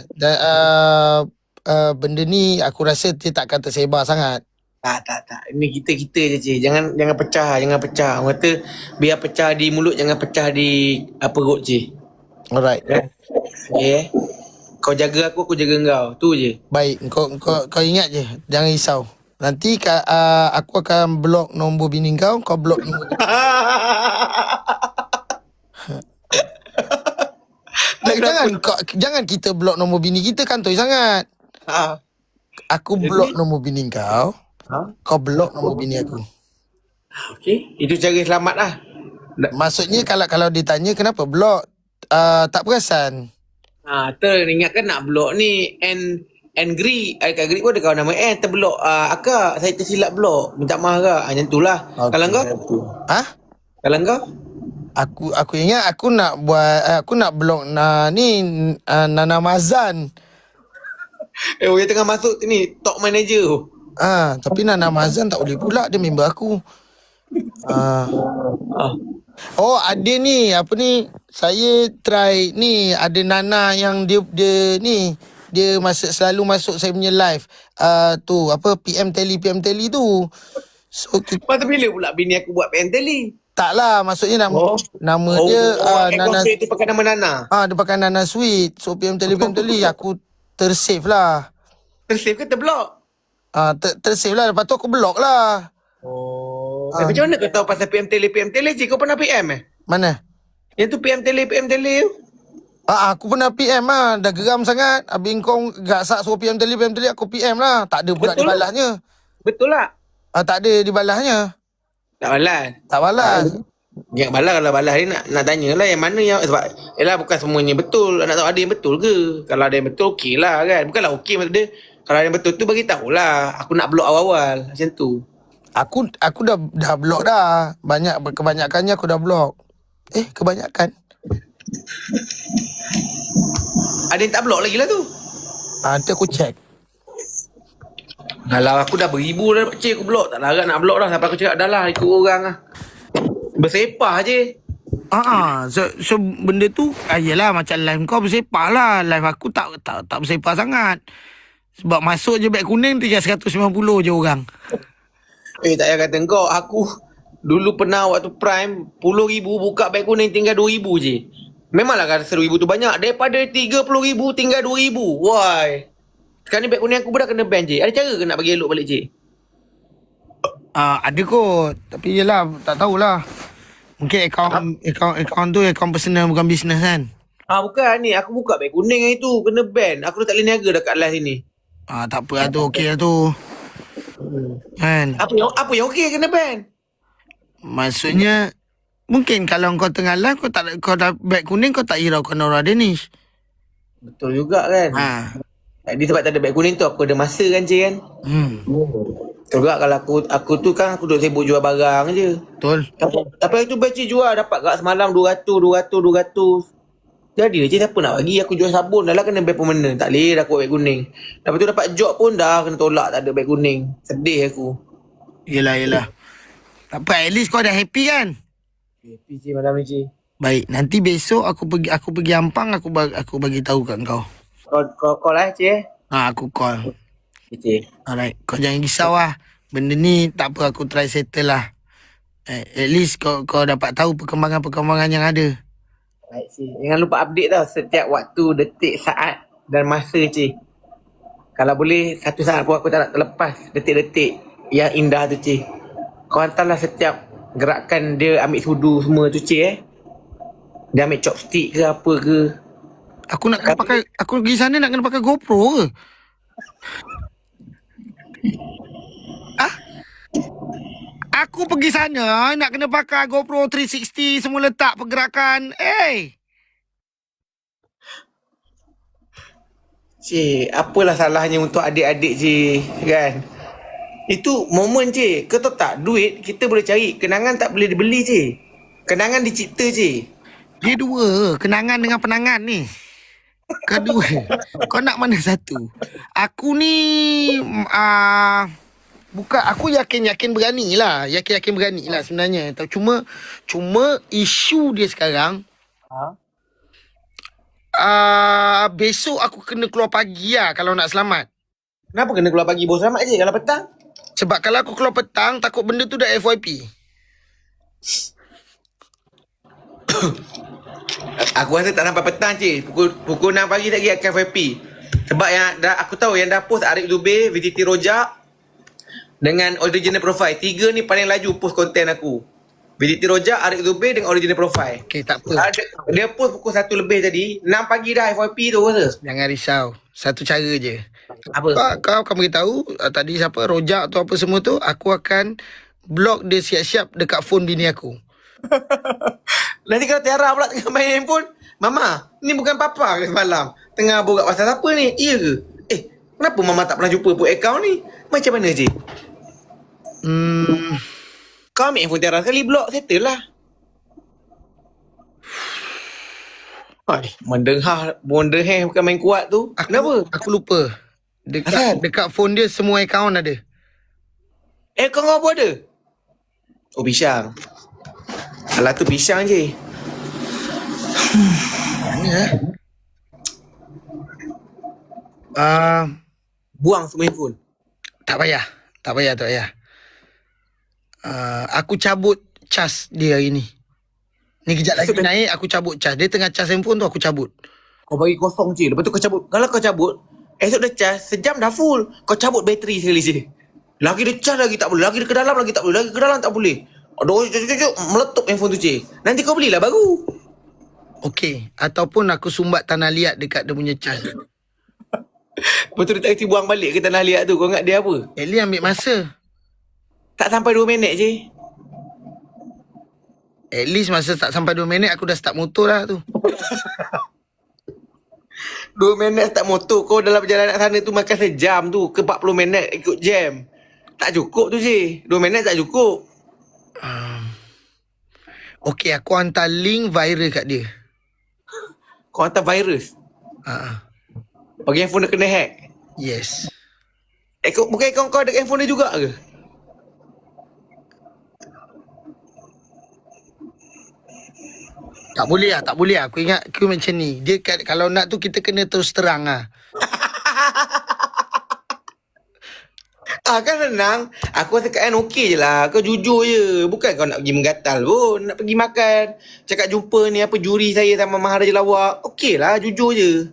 Benda ni aku rasa dia takkan tersebar sangat. Tak. Ini kita je cik. Jangan pecah. Orang kata biar pecah di mulut, jangan pecah di perut cik. Alright. Okay. Kau jaga aku jaga kau. Tu je. Baik, kau ingat je. Jangan risau. Nanti aku akan blok nombor bini kau blok nombor jangan kita blok nombor bini kita kantoi sangat. Aku blok nombor bini kau. Kau blok nombor bini aku. Okey, itu cara selamat lah. Maksudnya kalau ditanya kenapa blok, tak perasan. Teringatkan nak blok ni N Gri. Kat Gri pun ada kawan nama N terblok. Akak saya tersilap blok. Minta maaf kak. Macam tu lah. Okay. Kalau kau? Kalau kau? Aku ingat aku nak blok Nana Mazan. Dia tengah masuk ni top manager. Tapi Nana Mazan tak boleh pula, dia member aku. Oh, ada ni, apa ni? Saya try ni, ada Nana yang dia selalu masuk saya punya live. Tu apa PM Tele tu. So masa bila pula bini aku buat PM Tele? Taklah, maksudnya nama dia Nana. Dia pakai nama Nana. Dia pakai Nana Sweet. So PM Tele aku tersave lah. Tersave ke terblok? Tersave lah. Lepas tu aku block lah. Macam mana kau tahu pasal PM Tele je? Kau pernah PM Mana? Yang tu PM Tele tu? Aku pernah PM lah. Dah geram sangat. Habis kau gasak suruh PM Tele aku PM lah. Tak ada pula dibalasnya. Betul lah. Tak ada dibalasnya. Tak balas. Tak balas. Yang balas, kalau balas ni nak tanya lah yang mana yang, sebab bukan semuanya betul. Nak tahu ada yang betul ke? Kalau ada yang betul okey lah kan. Bukanlah okey maksud dia. Kalau ada yang betul tu bagi tahulah. Aku nak block awal-awal macam tu. Aku dah block dah. Kebanyakannya aku dah block. Kebanyakan. Ada yang tak block lagi lah tu. Nanti aku check. Kalau aku dah beribu dah cik aku block. Tak larat nak block dah. Sampai aku cakap dah lah ikut orang lah. Bersepah je. So benda tu yelah macam live kau bersepah lah. Live aku tak bersepah sangat. Sebab masuk je beg kuning tinggal 190 je orang. Tak payah kata kau. Dulu pernah waktu prime 10,000 buka beg kuning tinggal 2,000 je. Memanglah kan 10,000 tu banyak. Daripada 30,000 tinggal 2,000. Why? Sekarang ni beg kuning aku pun dah kena ban je. Ada cara ke nak bagi elok balik je? Ada kot. Tapi yelah, tak tahulah. Mungkin akaun tu akaun personal bukan bisnes kan. Bukan ni. Aku buka beg kuning hari tu. Kena ban. Aku dah tak boleh niaga dekat live sini. Tak apa lah tu, okey lah tu. Kan? Apa yang okey kena ban? Maksudnya, mungkin kalau kau tengah live, kau dah beg kuning, kau tak hiraukan Nora Danish. Betul juga kan. Tadi sebab tak ada beg kuning tu aku ada masa kan Cik kan. Betul juga kalau aku tu kan aku duduk sibuk jual barang je. Betul. Tapi hari tu Cik jual dapat kat semalam 200. Jadi Cik siapa nak bagi aku jual sabun dah lah kena beg permanent. Tak boleh dah aku beg kuning. Lepas tu dapat job pun dah kena tolak tak ada beg kuning. Sedih aku. Yelah. Tak apa, at least kau dah happy kan? Happy Cik malam ni Cik. Baik, nanti besok aku pergi Ampang, aku bagi tahu kat kau. Call lah Cik. Aku call. Cik. Alright, kau jangan risau lah. Benda ni tak apa, aku try settle lah. At least kau dapat tahu perkembangan yang ada. Baik Cik. Jangan lupa update tau setiap waktu, detik, saat dan masa Cik. Kalau boleh satu saat pun aku tak nak terlepas detik-detik yang indah tu Cik. Kau hantarlah setiap gerakan dia ambil sudu semua tu Cik Dia ambil chopstick ke apa ke. Aku pergi sana nak kena pakai GoPro ke? Aku pergi sana nak kena pakai GoPro 360 semua letak pergerakan. Cik, apalah salahnya untuk adik-adik Cik kan. Itu momen Cik. Kau tahu tak, duit kita boleh cari, kenangan tak boleh dibeli Cik. Kenangan dicipta Cik. Dia dua, kenangan dengan penangan ni. Kedua, kau nak mana satu? Aku ni bukan, aku yakin berani lah. Yakin berani lah sebenarnya. Cuma isu dia sekarang, besok aku kena keluar pagi lah kalau nak selamat. Kenapa kena keluar pagi bos selamat Cik kalau petang? Sebab kalau aku keluar petang, takut benda tu dah FYP. Aku rasa tak sampai petang Cik. Pukul 6 pagi tak pergi akan FYP. Sebab aku tahu yang dah post Arif Zubir, VTT Rojak dengan original profile. 3 ni paling laju post konten aku. VTT Rojak, Arif Zubir dengan original profile. Okey, tak apa. Dia post pukul 1 lebih tadi. 6 pagi dah FYP tu rasa. Jangan risau. Satu cara je. Apa? Kau akan beritahu tadi siapa, Rojak atau apa semua tu, aku akan block dia siap-siap dekat phone bini aku. Nanti kalau Tiara pula tengah main handphone, Mama, ni bukan papa ke semalam? Tengah borak pasal siapa ni? Iya ke? Kenapa Mama tak pernah jumpa put akaun ni? Macam mana Cik? Kau ambil handphone Tiara sekali, block, settle lah. Mendengar bukan main kuat tu. Kenapa? Aku lupa. Dekat phone dia semua akaun ada. Akaun kau apa ada? Oh, pisang. Alah tu pisang je. Mana? Buang semua handphone. Tak payah. Aku cabut cas dia hari ni. Ni kejap lagi naik, aku cabut cas. Dia tengah cas handphone tu, aku cabut. Kau bagi kosong je. Lepas tu kau cabut. Kalau kau cabut, esok dah cas, sejam dah full. Kau cabut bateri sekali je. Lagi dia cas lagi tak boleh. Lagi dia ke dalam lagi tak boleh. Lagi ke dalam tak boleh. Aduh, meletup handphone tu cik. Nanti kau belilah baru. Okey. Ataupun aku sumbat tanah liat dekat dia punya cas. Betul dia tak kasi buang balik ke tanah liat tu. Kau ingat dia apa? At least ambil masa. Tak sampai 2 minit je. At least masa tak sampai 2 minit aku dah start motor lah tu. 2 minit start motor. Kau dalam perjalanan sana tu makan sejam tu. Ke 40 minit ikut jam. Tak cukup tu je. 2 minit tak cukup. Okey, aku hantar link viral kat dia. Kau hantar virus. Bagi handphone dia kena hack. Yes. Bukan kau ada handphone dia juga ke? Tak boleh lah. Aku ingat aku macam ni. Dia kalau nak tu kita kena terus terang lah. Kan senang. Aku rasa Kak An okey je lah. Kau jujur je. Bukan kau nak pergi menggatal pun. Nak pergi makan. Cakap jumpa ni apa juri saya sama Maharaja Lawak. Okey lah, jujur je.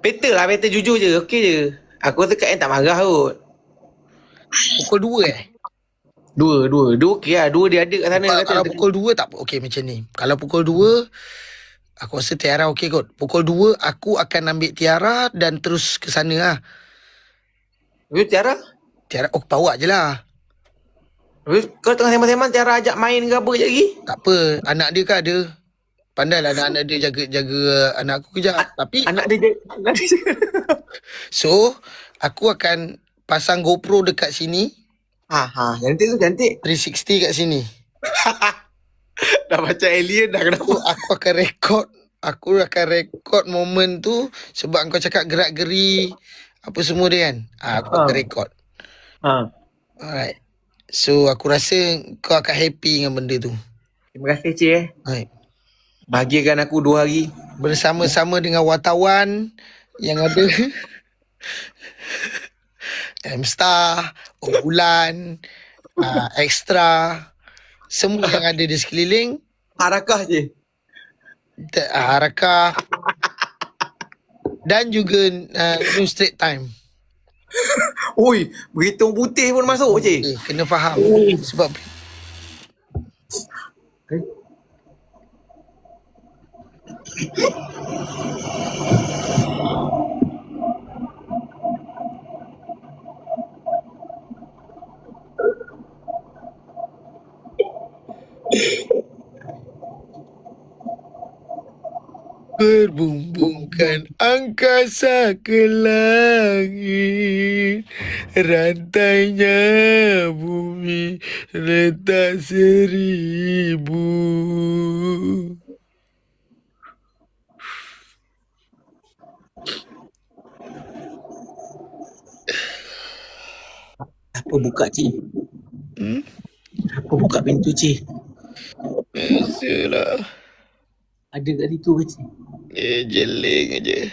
Better lah, better jujur je. Okey je. Aku rasa Kak An tak marah kot. Pukul 2 Dua okey lah. Dua dia ada kat sana. Kalau pukul 2 tak okey macam ni. Kalau pukul 2 aku rasa Tiara okey kot. Pukul 2 aku akan ambil Tiara dan terus ke sana lah. Tiara? Tiara bawa je lah. Kau tengah sembang-sembang Tiara ajak main ke apa je lagi? Tak apa, anak dia kan ada. Pandailah anak dia jaga anak aku kejap. Tapi Anak dia so aku akan pasang GoPro dekat sini, cantik tu, cantik. 360 kat sini. Dah macam alien dah, kenapa? So, aku akan rekod momen tu sebab kau cakap gerak-geri apa semua dia kan. Aku akan rekod. Alright. So aku rasa kau akan happy dengan benda tu. Terima kasih cik Alright. Bahagiakan aku 2 hari. Bersama-sama dengan wartawan yang ada M-Star, Bulan, Extra, semua yang ada di sekeliling. Harakah je. Harakah dan juga New Straight Time. Oi, berhitung putih pun masuk cik. Kena faham. Sebab berbumbungkan angkasa ke langit, rantainya bumi letak 1000. Apa buka cik? Apa buka pintu cik? Biasalah. Ada kat situ ke cik? Jeling aja.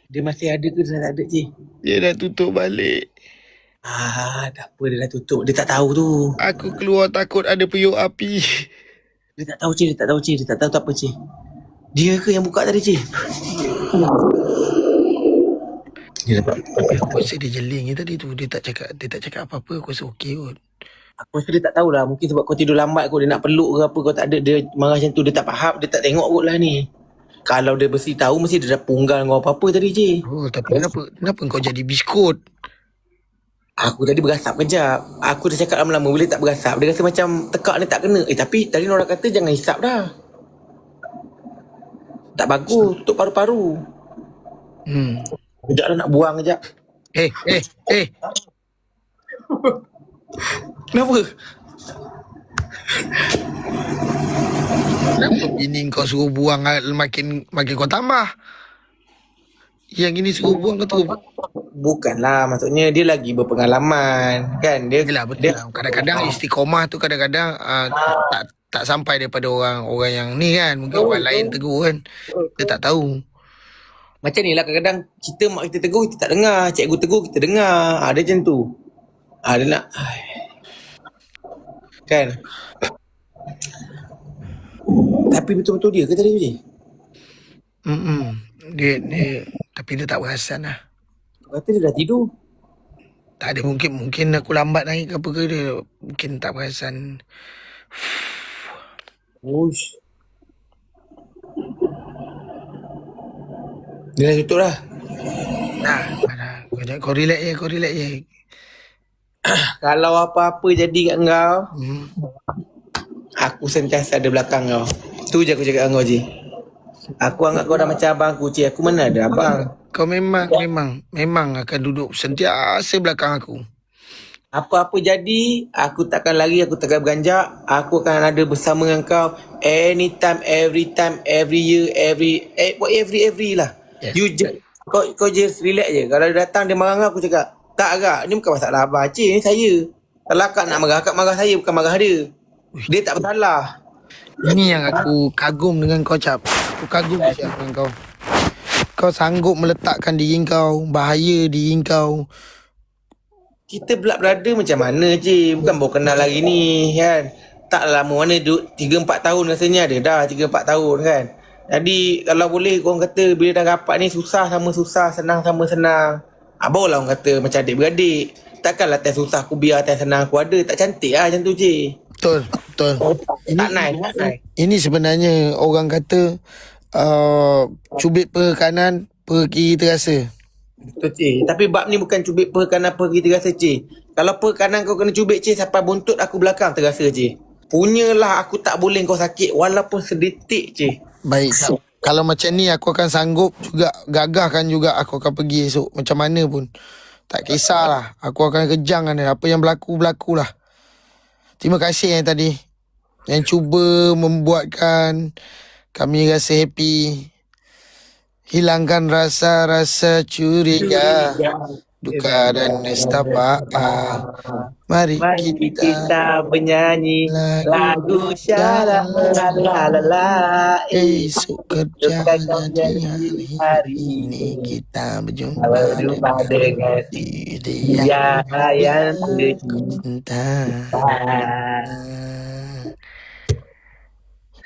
Dia masih ada ke dah tak ada cik? Dia dah tutup balik. Tak apa, dia dah tutup. Dia tak tahu tu. Aku keluar takut ada periuk api. Dia tak tahu cik, dia tak tahu cik. Dia tak tahu tak apa cik. Dia ke yang buka tadi cik? Dia dapat. Aku rasa dia jeling je tadi tu. Dia tak cakap apa-apa. Aku rasa okey kot. Aku rasa dia tak tahulah. Mungkin sebab kau tidur lambat kot. Dia nak peluk ke apa. Kau tak ada. Dia marah macam tu. Dia tak faham. Dia tak tengok kot lah ni. Kalau dia mesti tahu, mesti dia dah punggal kau apa-apa tadi cik. Oh, tapi kenapa kau jadi biskut? Aku tadi berasap kejap. Aku dah cakap lama-lama boleh tak berasap. Dia rasa macam tekak ni tak kena. Tapi tadi orang kata jangan hisap dah. Tak bagus. Tutup paru-paru. Kejap lah nak buang kejap. Kenapa? Kenapa bini kau suruh buang makin kau tambah? Yang ini suruh buang kau tu. Bukanlah, maksudnya dia lagi berpengalaman. Kan? Yelah, betul lah. Kadang-kadang istiqomah tu kadang-kadang tak sampai daripada orang yang ni kan. Mungkin orang lain tegur kan. Kita tak tahu. Macam ni lah kadang-kadang kita mak kita tegur kita tak dengar. Cikgu tegur kita dengar. Ada macam tu. Dia nak. Kan? Tapi betul-betul dia ke tadi je? Dia tapi dia tak perasan lah. Kata dia dah tidur. Tak ada, mungkin aku lambat naik ke apa ke, dia mungkin tak perasan. Uish. Dia dah tutup dah. Kau relax je. Kalau apa-apa jadi kat kau, aku sentiasa ada belakang kau. Tu je aku cakap dengan kau je. Aku anggap kau dah macam abang aku je. Aku mana ada abang. Kau memang akan duduk sentiasa belakang aku. Apa-apa jadi, aku takkan lari, aku takkan beranjak. Aku akan ada bersama dengan kau anytime, every time, every year, every lah. Yes. You just, kau just relax je. Kalau dia datang dia marah dengan aku cakap, tak agak, ni bukan masalah abang cik, ni saya. Kalau akak nak marah, akak marah saya, bukan marah dia. Dia tak bersalah. Ini yang aku kagum dengan kau, Cap. Aku kagum dengan kau. Kau sanggup meletakkan diri kau, bahaya diri kau Kita brother macam mana cik? Bukan baru kenal hari ni kan. Tak lama mana 3-4 tahun rasanya ada dah 3-4 tahun kan. Jadi kalau boleh korang kata bila dah rapat ni susah sama susah, senang sama senang. Barulah orang kata macam adik-beradik. Takkanlah time susah aku biar time senang aku ada. Tak cantik lah macam tu cik. Betul, betul. Tak nice. Ini sebenarnya orang kata cubit per kanan, per kiri terasa. Betul cik. Tapi bab ni bukan cubit per kanan per kiri terasa cik. Kalau per kanan kau kena cubit cik sampai buntut aku belakang terasa cik. Punyalah aku tak boleh kau sakit walaupun sedetik cik. Baik. Kalau macam ni aku akan sanggup juga, gagahkan juga aku akan pergi esok. Macam mana pun. Tak kisahlah. Aku akan kejangkan dia. Apa yang berlaku-berlakulah. Terima kasih yang tadi. Yang cuba membuatkan kami rasa happy. Hilangkan rasa-rasa curiga. Duka dan nestapa. Mari kita bernyanyi lagu syalalala. esok kerja jadi hari ini kita berjumpa dengan dia yang cinta.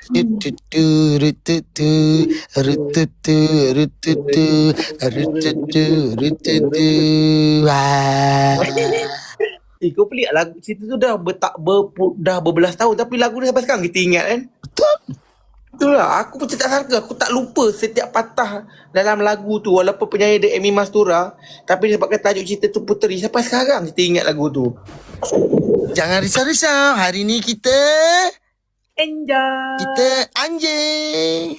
Rututu, rututu, rututu, rututu, rututu, rututu. Kau pelik lagu cerita tu dah dah berbelas tahun tapi lagu ni sampai sekarang kita ingat kan. Betul. Itulah aku pun tak sangka, aku tak lupa setiap patah dalam lagu tu walaupun penyanyi dia Amy Mastura tapi disebabkan tajuk cerita tu Puteri sampai sekarang kita ingat lagu tu. Jangan risau-risau. Hari ni kita Enjoy. Kita anjing.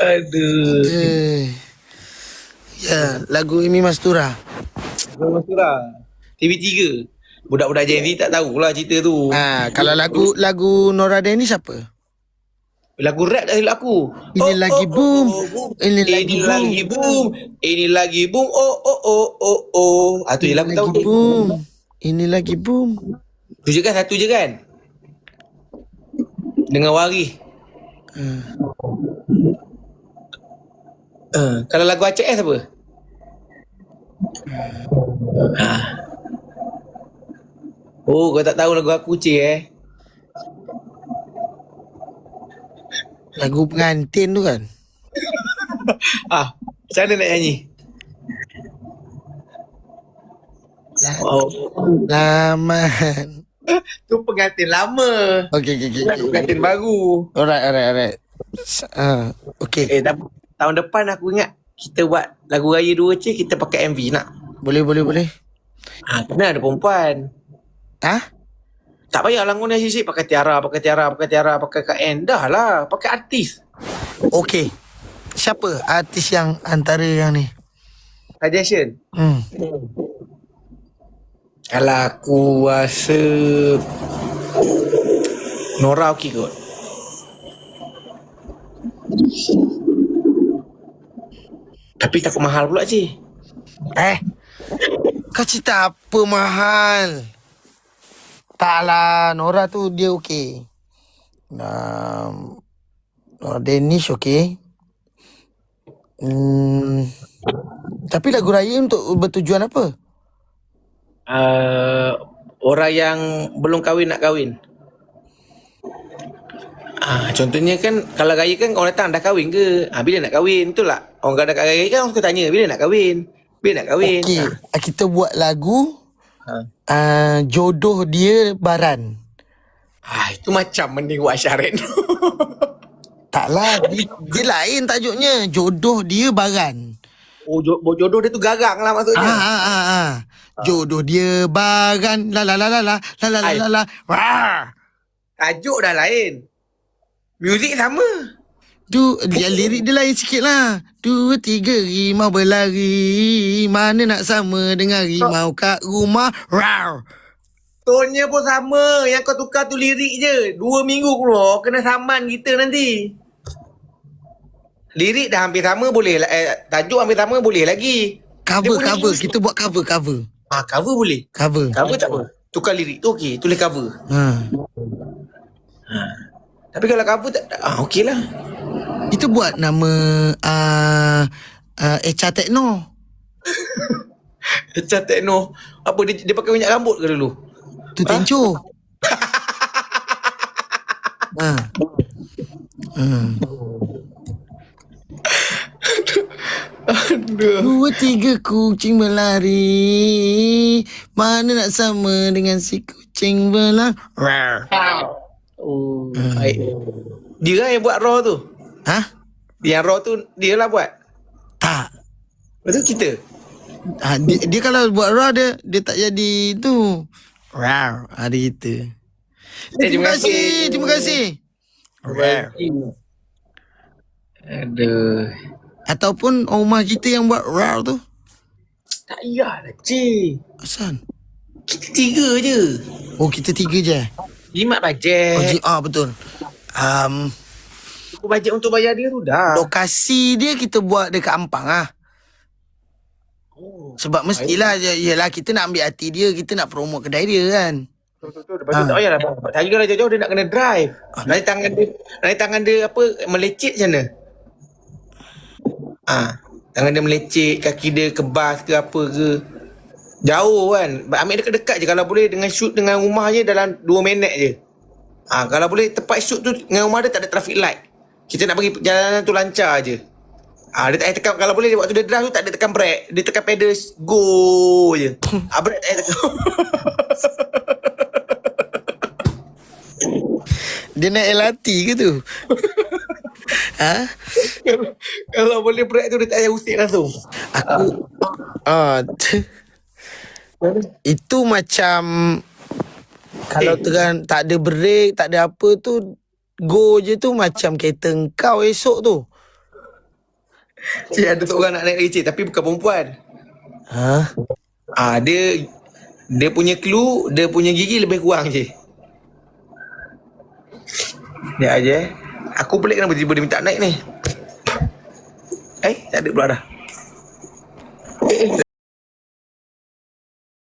Aduh. Ya, lagu Amy Mastura. Amy Mastura. TV3. Budak-budak Gen Z tak tahulah cerita tu. Kalau lagu Nora Deni siapa? Lagu rap tak silap aku. Ini lagi boom. Ini lagi boom. Ini lagi boom. Oh. Tu je lagu tahu Lagi tu. boom. Ini lagi boom. Tu je kan, satu je kan? Dengan Wari. Kalau lagu ACS apa? Oh, kau tak tahu lagu aku cik Lagu pengantin tu kan? Macam mana nak nyanyi? Laman. Tu pengantin lama. Okay. Pengantin baru. Alright. Okay. Tahun depan aku ingat kita buat lagu raya 2 cik, kita pakai MV nak. Boleh. Kena ada perempuan. Tak payah langgun nasi pakai tiara, pakai kain. Dah lah, pakai artis. Okay. Siapa artis yang antara yang ni? Suggestion. Kalau aku rasa Nora okey kot. Tapi takut mahal pula cik. Kau cerita apa mahal? Taklah, Nora tu dia okey. Nora Danish okey. Tapi lagu raya untuk bertujuan apa? Orang yang belum kahwin nak kahwin. Contohnya kan kalau raya kan orang datang dah kahwin ke? Bila nak kahwin? Betul tak? Orang dah kat raya kan orang suka tanya bila nak kahwin? Okey, kita buat lagu jodoh dia Baran. Itu macam mending buat syarat. Taklah, dia lain tajuknya. Jodoh dia Baran. Jodoh dia tu garang lah maksudnya. Jodoh dia Baran. La. Wah. Tajuk dah lain. Muzik sama. Dia lirik dia lain sikit lah. 2, 3 rimau berlari. Mana nak sama dengan rimau kat rumah. Rawr. Tonnya pun sama. Yang kau tukar tu lirik je. 2 minggu keluar. Kena saman kita nanti. Lirik dah hampir sama boleh. Tajuk hampir sama boleh lagi. Cover. Kita buat cover. Cover boleh. Cover Tak apa. Tukar lirik tu okey. Tulis cover. Tapi kalau cover tak okey lah. Kita buat nama Echa Tekno. Echa Tekno. Apa dia pakai minyak rambut ke dulu? Tu tenco. Ha. Aduh. 2, 3 kucing berlari. Mana nak sama dengan si kucing belang. Oh. Baik. Dia lah yang buat Raw tu. Ha? Yang Raw tu dia lah buat. Tak. Betul kita. Dia kalau buat raw dia tak jadi tu. Rar. Ada kita. Terima kasih. Rar. Aduh. Ataupun rumah kita yang buat rar tu. Tak payahlah, cik. Asal? Kita 3 je. Oh, kita 3 je. Jimat bajet. Betul. Cukup bajet untuk bayar dia tu dah. Lokasi dia kita buat dekat Ampang lah. Oh. Sebab mestilah yelah kita nak ambil hati dia, kita nak promote kedai dia kan. Betul. Lepas tu tak payahlah. Hari dia jauh-jauh dia nak kena drive. Nanti tangan dia apa melecet macam mana? Tangan dia melecet, kaki dia kebas ke apa ke. Jauh kan. Ambil dekat-dekat je kalau boleh, dengan shoot dengan rumah je dalam 2 minit je. Kalau boleh tempat shoot tu dengan rumah dia tak ada traffic light. Kita nak bagi jalanan tu lancar je. Dia tak payah tekan, kalau boleh waktu dia drive tu tak ada tekan brake, dia tekan pedal go je. Brake tak payah tekan. Dia naik LRT ke tu? Kalau boleh brake tu dia tak payah usik langsung. Aku itu macam kalau terang tak ada break, tak ada apa tu, go je tu macam kereta kau esok tu. Cik, ada seorang nak naik lagi cik, tapi bukan perempuan. Dia punya clue, dia punya gigi lebih kurang je. Ya aje. Aku pelik kenapa tiba-tiba dia minta naik ni. Tak ada pula dah.